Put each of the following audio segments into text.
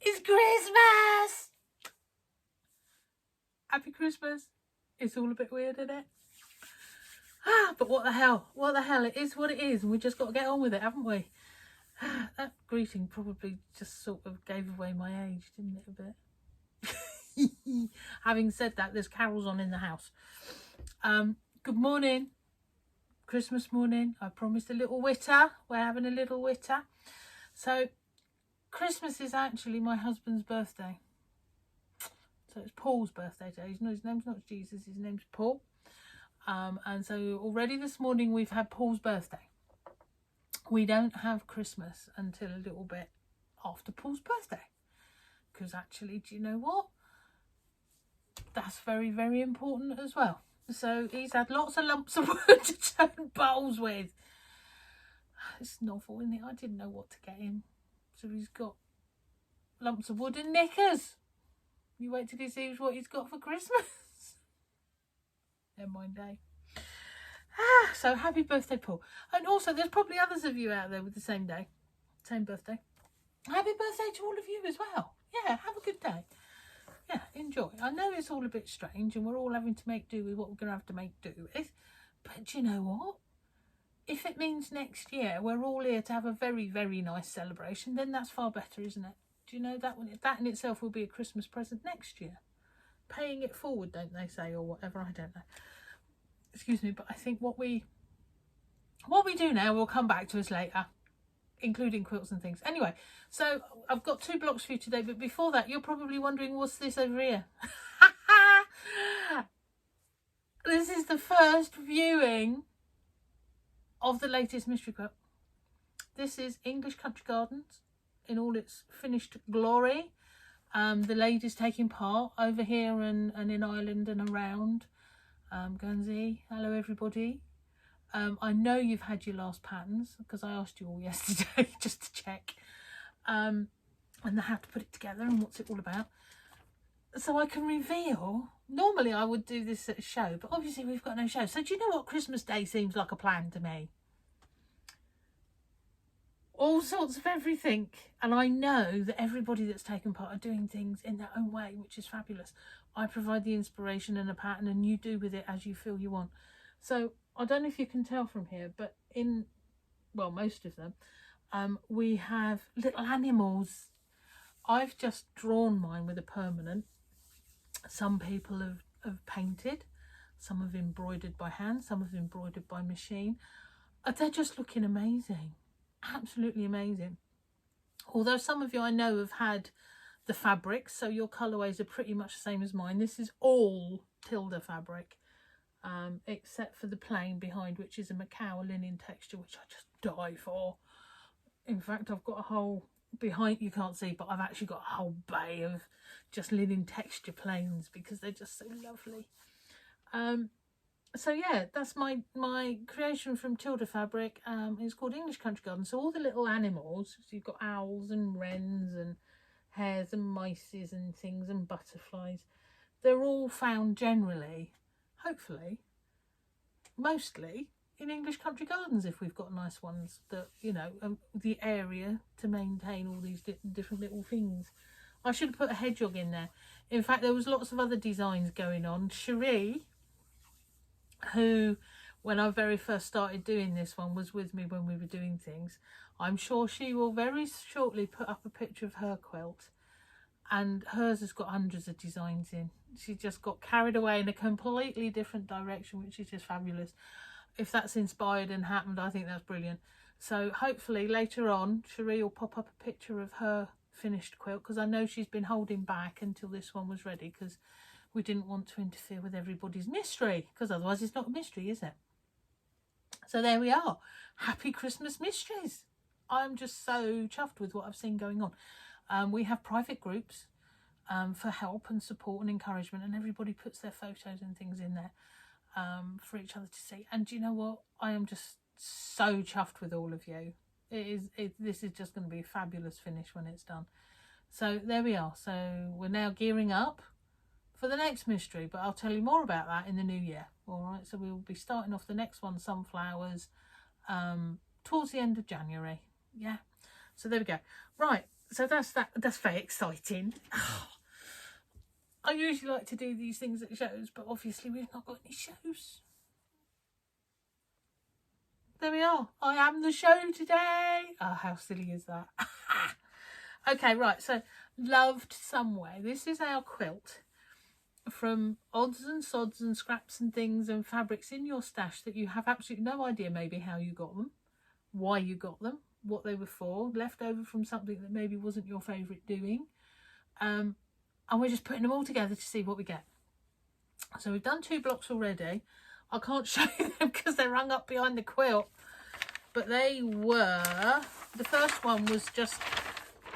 It's Christmas! Happy Christmas. It's all a bit weird, isn't it? But what the hell? What the hell? It is what it is, and we just got to get on with it, haven't we? That greeting probably just sort of gave away my age, didn't it, a bit? Having said that, there's carols on in the house. Good morning. Christmas morning. I promised a little Witter. We're having a little Witter. So Christmas is actually my husband's birthday. So it's Paul's birthday today. His name's not Jesus, his name's Paul. And so already this morning we've had Paul's birthday. We don't have Christmas until a little bit after Paul's birthday. Because actually, do you know what? That's very, very important as well. So he's had lots of lumps of wood to turn bowls with. It's novel, isn't it? I didn't know what to get him. So he's got lumps of wood and knickers. You wait till he sees what he's got for Christmas. Never mind, eh? So happy birthday, Paul. And also, there's probably others of you out there with the same day, same birthday. Happy birthday to all of you as well. Yeah, have a good day. Yeah, enjoy. I know it's all a bit strange and we're all having to make do with what we're going to have to make do with. But do you know what? If it means next year we're all here to have a very, very nice celebration, then that's far better, isn't it? Do you know that that in itself will be a Christmas present next year? Paying it forward, don't they say, or whatever? I don't know. Excuse me, but I think what we do now will come back to us later, including quilts and things. Anyway, so I've got 2 blocks for you today, but before that, you're probably wondering, what's this over here? This is the first viewing of the latest mystery quilt. This is English Country Gardens in all its finished glory. The ladies taking part over here and in Ireland and around. Guernsey, hello everybody. I know you've had your last patterns because I asked you all yesterday just to check and how to put it together and what's it all about. So I can reveal, normally I would do this at a show, but obviously we've got no show. So do you know what Christmas Day seems like a plan to me? All sorts of everything. And I know that everybody that's taken part are doing things in their own way, which is fabulous. I provide the inspiration and a pattern and you do with it as you feel you want. So I don't know if you can tell from here, but in, well, most of them, we have little animals. I've just drawn mine with a permanent. Some people have painted, some have embroidered by hand, some have embroidered by machine. They're just looking amazing, absolutely amazing. Although some of you I know have had the fabrics, so your colourways are pretty much the same as mine. This is all Tilda fabric, except for the plain behind, which is a Macau linen texture, which I just die for. In fact, I've got a whole behind, you can't see, but I've actually got a whole bay of just linen texture plains because they're just so lovely. So yeah, that's my creation from Tilda fabric. It's called English Country Garden. So all the little animals, so you've got owls and wrens and hares and mices and things and butterflies, they're all found generally, hopefully, mostly in English country gardens if we've got nice ones that, you know, the area to maintain all these different little things. I should have put a hedgehog in there. In fact, there was lots of other designs going on. Cherie, who when I very first started doing this one was with me when we were doing things, I'm sure she will very shortly put up a picture of her quilt, and hers has got hundreds of designs in. She just got carried away in a completely different direction, which is just fabulous. If that's inspired and happened, I think that's brilliant. So hopefully later on Cherie will pop up a picture of her finished quilt, because I know she's been holding back until this one was ready because we didn't want to interfere with everybody's mystery, because otherwise it's not a mystery, is it? So there we are. Happy Christmas mysteries. I'm just so chuffed with what I've seen going on. We have private groups for help and support and encouragement, and everybody puts their photos and things in there for each other to see. And do you know what? I am just so chuffed with all of you. This is just going to be a fabulous finish when it's done. So there we are. So we're now gearing up for the next mystery, but I'll tell you more about that in the new year. All right, so we will be starting off the next one, sunflowers, towards the end of January. Yeah, so there we go. Right, So that's that. That's very exciting. I usually like to do these things at shows, but obviously we've not got any shows. There we are. I am the show today. Oh, how silly is that? Okay, right. So, Loved Somewhere. This is our quilt from odds and sods and scraps and things and fabrics in your stash that you have absolutely no idea maybe how you got them, why you got them, what they were for, left over from something that maybe wasn't your favourite doing. And we're just putting them all together to see what we get. So we've done 2 blocks already. I can't show you them because they're hung up behind the quilt. But they were, the first one was just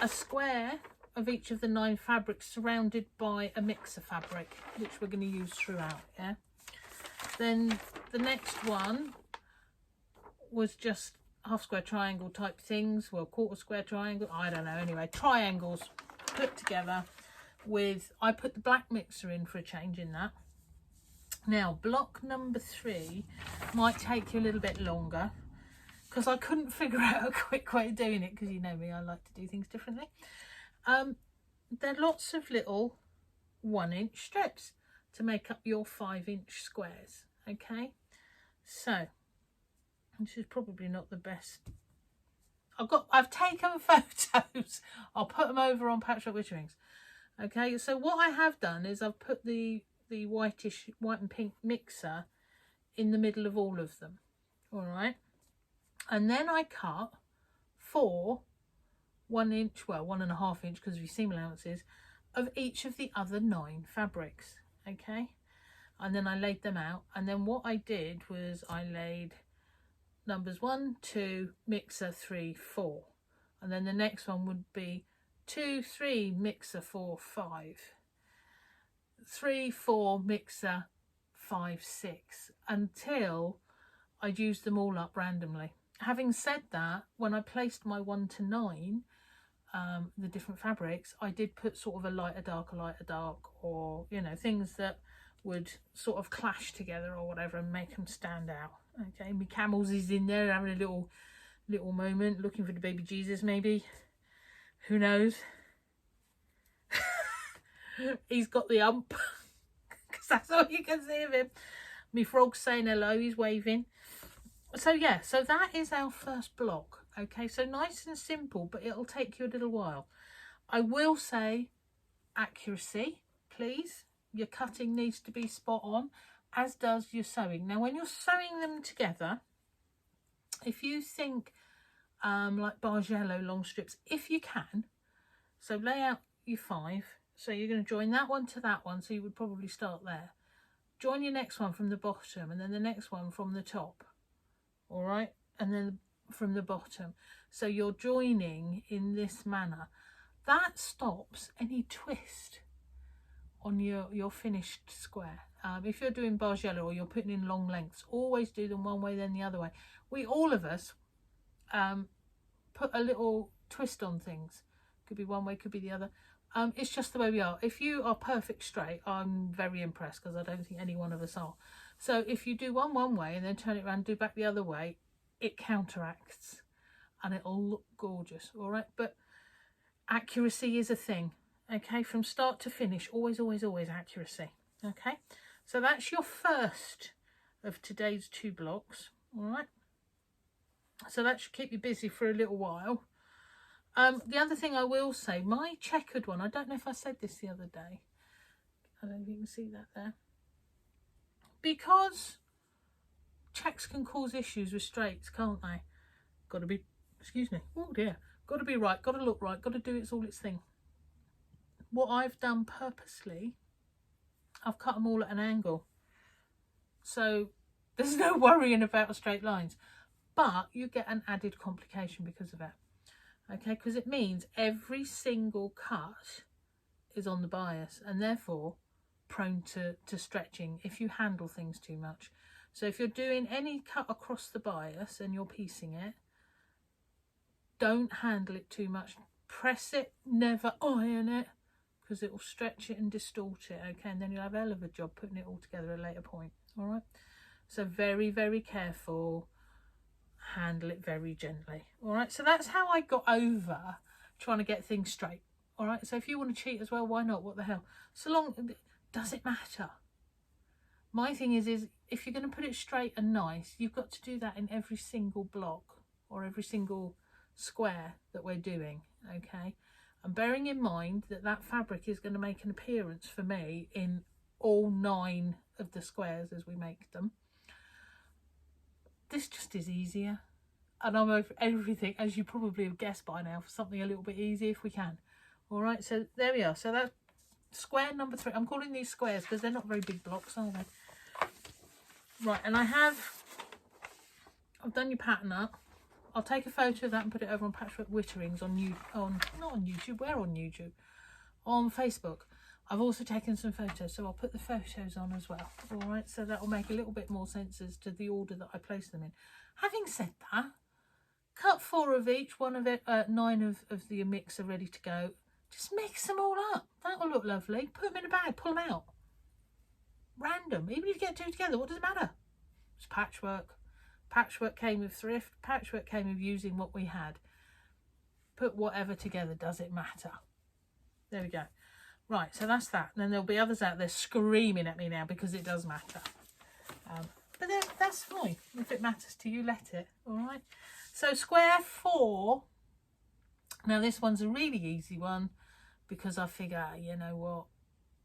a square of each of the 9 fabrics surrounded by a mixer fabric, which we're going to use throughout, yeah? Then the next one was just half square triangle type things, well, quarter square triangle, I don't know, anyway, triangles put together with, I put the black mixer in for a change in that. Now, block number 3 might take you a little bit longer because I couldn't figure out a quick way of doing it, because you know me, I like to do things differently. There are lots of little 1-inch strips to make up your 5-inch squares, okay? So, this is probably not the best. I've taken photos. I'll put them over on Patchwork Witterings. Okay, so what I have done is I've put the white and pink mixer in the middle of all of them. All right, and then I cut 4 1-inch, well, 1.5 inch because of your seam allowances, of each of the other 9 fabrics. Okay, and then I laid them out, and then what I did was I laid numbers 1, 2, mixer 3, 4, and then the next one would be 2, 3, mixer 4, 5, 3, 4, mixer 5, 6, until I'd used them all up randomly. Having said that, when I placed my 1 to 9, the different fabrics, I did put sort of a lighter dark, or you know, things that would sort of clash together or whatever and make them stand out. Okay, my Camels is in there having a little moment, looking for the baby Jesus maybe, who knows. He's got the hump because that's all you can see of him. My frog's saying hello, he's waving. So yeah, so that is our first block. Okay, so nice and simple, but it'll take you a little while. I will say accuracy, please. Your cutting needs to be spot on, as does your sewing. Now, when you're sewing them together, if you think like Bargello long strips, if you can, so lay out your 5. So you're going to join that one to that one, so you would probably start there. Join your next one from the bottom, and then the next one from the top. All right, and then from the bottom. So you're joining in this manner. That stops any twist on your finished square. If you're doing Bargello or you're putting in long lengths, always do them one way then the other way. We, all of us, put a little twist on things. Could be one way, could be the other. It's just the way we are. If you are perfect straight, I'm very impressed, because I don't think any one of us are. So if you do one way and then turn it around and do back the other way, it counteracts and it'll look gorgeous. All right, but accuracy is a thing. Okay, from start to finish, always accuracy. Okay, so that's your first of today's 2 blocks. All right, so that should keep you busy for a little while. The other thing I will say, my checkered one, I don't know if I said this the other day, I don't know if you can see that there, because checks can cause issues with straights, can't they? Got to be, excuse me, oh dear, got to be right, got to look right, got to do its thing. What I've done purposely, I've cut them all at an angle, so there's no worrying about straight lines, but you get an added complication because of it. Okay, because it means every single cut is on the bias and therefore prone to stretching if you handle things too much. So if you're doing any cut across the bias and you're piecing it, don't handle it too much. Press it, never iron it, because it will stretch it and distort it. Okay, and then you'll have a hell of a job putting it all together at a later point. All right, so very careful. Handle it very gently. All right, so that's how I got over trying to get things straight. All right, so if you want to cheat as well, why not? What the hell? So long, does it matter? My thing is if you're going to put it straight and nice, you've got to do that in every single block or every single square that we're doing, okay? And bearing in mind that that fabric is going to make an appearance for me in all 9 of the squares as we make them. This just is easier. And I'm over everything, as you probably have guessed by now, for something a little bit easier if we can. All right, so there we are. So that's square number 3. I'm calling these squares because they're not very big blocks, are they? Right, and I've done your pattern up. I'll take a photo of that and put it over on Patchwork Witterings on not on YouTube, we're on YouTube, on Facebook. I've also taken some photos, so I'll put the photos on as well. All right, so that will make a little bit more sense as to the order that I place them in. Having said that, cut 4 of each, 1 of it, 9 of the mix are ready to go. Just mix them all up. That will look lovely. Put them in a bag, pull them out. Random. Even if you get 2 together, what does it matter? It's patchwork. Patchwork came with thrift. Patchwork came with using what we had. Put whatever together, does it matter? There we go. Right, so that's that. And then there'll be others out there screaming at me now because it does matter. But then that's fine. If it matters to you, let it. All right. So square 4. Now this one's a really easy one because I figure, you know what,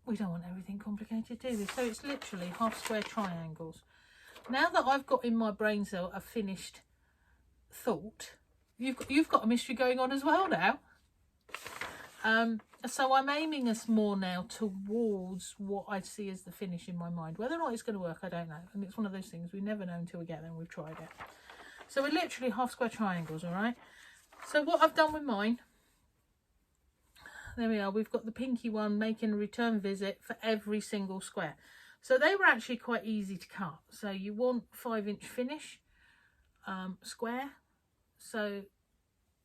we don't want everything complicated, do we? So it's literally half square triangles. Now that I've got in my brain cell a finished thought, you've got a mystery going on as well now. So I'm aiming us more now towards what I see as the finish in my mind. Whether or not it's going to work, I don't know. And it's one of those things we never know until we get there and we've tried it. So we're literally half square triangles, all right? So what I've done with mine, there we are. We've got the pinky one making a return visit for every single square. So they were actually quite easy to cut. So you want 5-inch finish square. So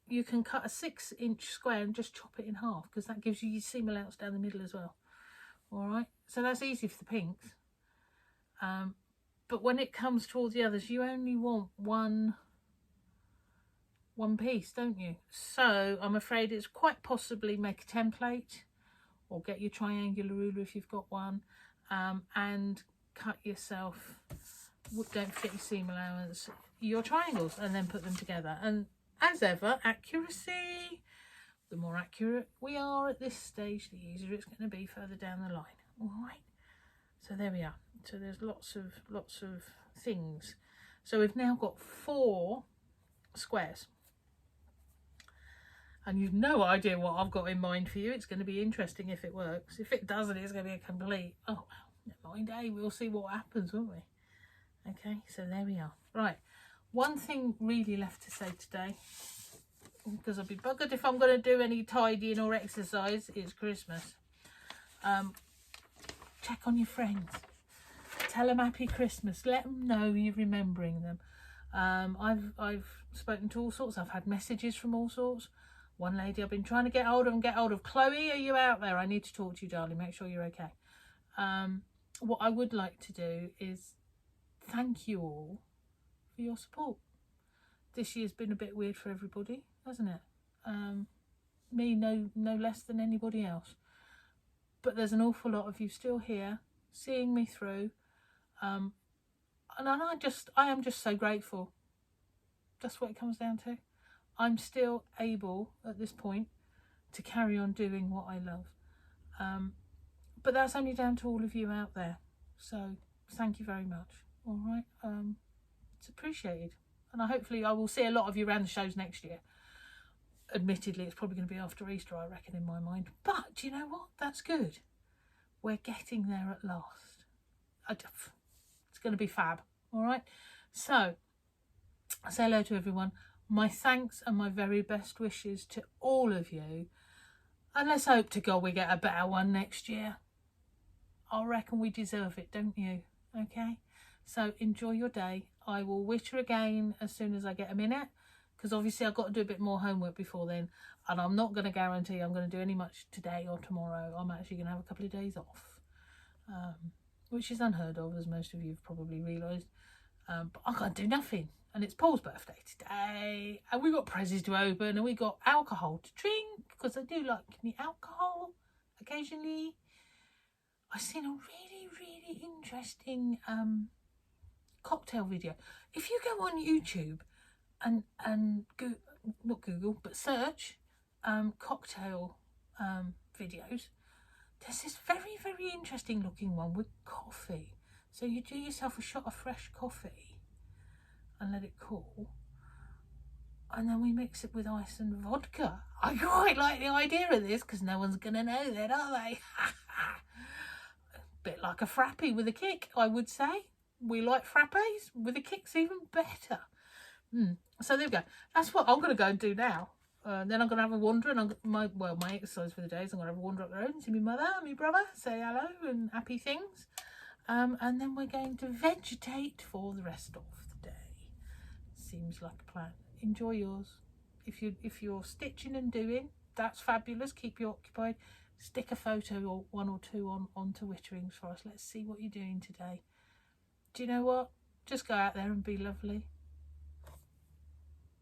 you can cut a 6-inch square and just chop it in half because that gives you your seam allowance down the middle as well. All right. So that's easy for the pinks. But when it comes to all the others, you only want one piece, don't you? So I'm afraid it's quite possibly make a template or get your triangular ruler if you've got one, and cut yourself, don't forget your seam allowance, your triangles, and then put them together. And as ever, accuracy, the more accurate we are at this stage, the easier it's going to be further down the line. All right, so there we are. So there's lots of things. So we've now got 4 squares. And you've no idea what I've got in mind for you. It's going to be interesting if it works. If it doesn't, it's going to be a complete, oh, well, never mind, we'll see what happens, won't we? Okay, so there we are. Right, one thing really left to say today, because I'll be buggered if I'm going to do any tidying or exercise. It's Christmas. Check on your friends. Tell them Happy Christmas. Let them know you're remembering them. I've spoken to all sorts. I've had messages from all sorts. One lady I've been trying to get hold of. Chloe, are you out there? I need to talk to you, darling. Make sure you're okay. What I would like to do is thank you all for your support. This year's been a bit weird for everybody, hasn't it? Me no less than anybody else. But there's an awful lot of you still here, seeing me through. And I am just so grateful. That's what it comes down to. I'm still able at this point to carry on doing what I love. But that's only down to all of you out there. So thank you very much. All right. It's appreciated. And hopefully I will see a lot of you around the shows next year. Admittedly, it's probably going to be after Easter, I reckon, in my mind. But you know what? That's good. We're getting there at last. It's going to be fab. All right. So say hello to everyone. My thanks and my very best wishes to all of you. And let's hope to God we get a better one next year. I reckon we deserve it, don't you? Okay. So enjoy your day. I will witter again as soon as I get a minute, because obviously I've got to do a bit more homework before then, and I'm not going to guarantee I'm going to do any much today or tomorrow. I'm actually going to have a couple of days off, which is unheard of, as most of you have probably realised. But I can't do nothing. And it's Paul's birthday today, and we got presents to open, and we got alcohol to drink, because I do like me alcohol occasionally. I've seen a really, really interesting cocktail video. If you go on YouTube and not Google, but search cocktail videos, there's this very, very interesting looking one with coffee. So you do yourself a shot of fresh coffee and let it cool, and then we mix it with ice and vodka. I quite like the idea of this, because no one's gonna know that, are they? Bit like a frappy with a kick, I would say. We like frappes with a kick's even better. So there we go. That's what I'm gonna go and do now. Then I'm gonna have a wander, and my exercise for the day is I'm gonna have a wander up the road and see my mother and my brother, say hello and happy things. And then we're going to vegetate for the rest of the day. Seems like a plan. Enjoy yours. If you're stitching and doing, that's fabulous. Keep you occupied. Stick a photo or one or two onto Witterings for us. Let's see what you're doing today. Do you know what? Just go out there and be lovely.